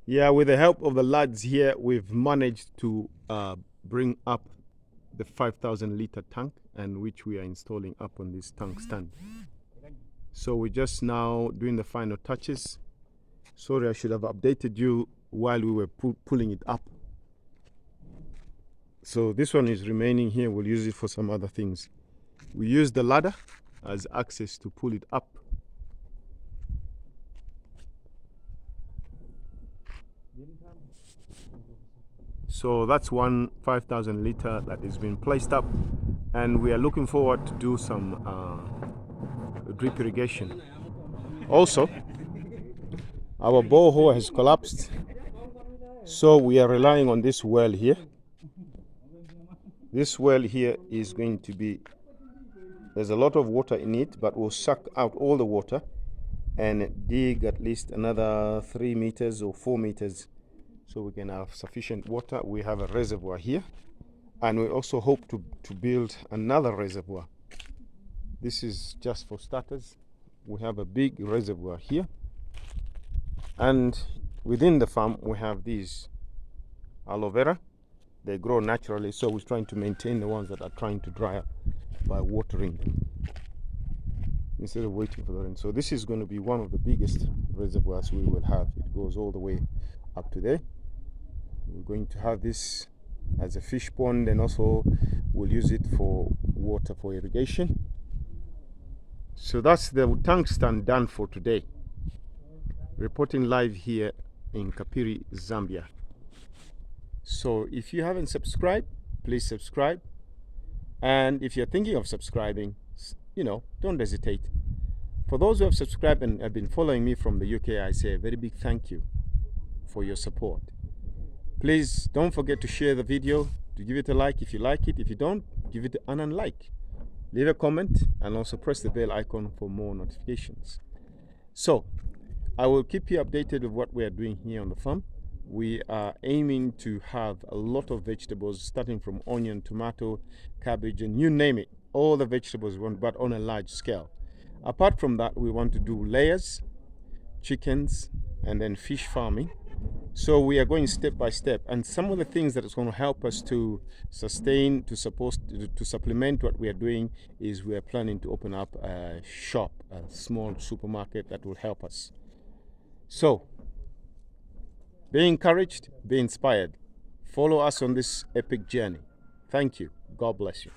Yeah, with the help of the lads here, we've managed to bring up the 5,000 liter tank, and which we are installing up on this tank stand. So we're just now doing the final touches. Sorry, I should have updated you while we were pulling it up. So this one is remaining here. We'll use it for some other things. We use the ladder as access to pull it up. So that's one 5,000 liter that has been placed up, and we are looking forward to do some drip irrigation. Also, our borehole has collapsed, so we are relying on this well here. This well here is going to be, there's a lot of water in it, but we'll suck out all the water and dig at least another 3 meters or 4 meters so we can have sufficient water. We have a reservoir here, and we also hope to build another reservoir. This is just for starters. We have a big reservoir here, and within the farm we have these aloe vera. They grow naturally, so we're trying to maintain the ones that are trying to dry up by watering them instead of waiting for the rain. So this is going to be one of the biggest reservoirs we will have. It goes all the way up to there. We're going to have this as a fish pond, and also we'll use it for water for irrigation. So that's the tank stand done for today. Reporting live here in Kapiri, Zambia. So if you haven't subscribed, please subscribe. And if you're thinking of subscribing, don't hesitate. For those who have subscribed and have been following me from the UK, I say a very big thank you for your support. Please don't forget to share the video, to give it a like if you like it. If you don't, give it an unlike. Leave a comment and also press the bell icon for more notifications. So I will keep you updated with what we are doing here on the farm. We are aiming to have a lot of vegetables, starting from onion, tomato, cabbage, and you name it, all the vegetables we want, but on a large scale. Apart from that, we want to do layers, chickens, and then fish farming. So we are going step by step, and some of the things that is going to help us to sustain, to supplement what we are doing, is we are planning to open up a shop, a small supermarket that will help us. So be encouraged, be inspired. Follow us on this epic journey. Thank you. God bless you.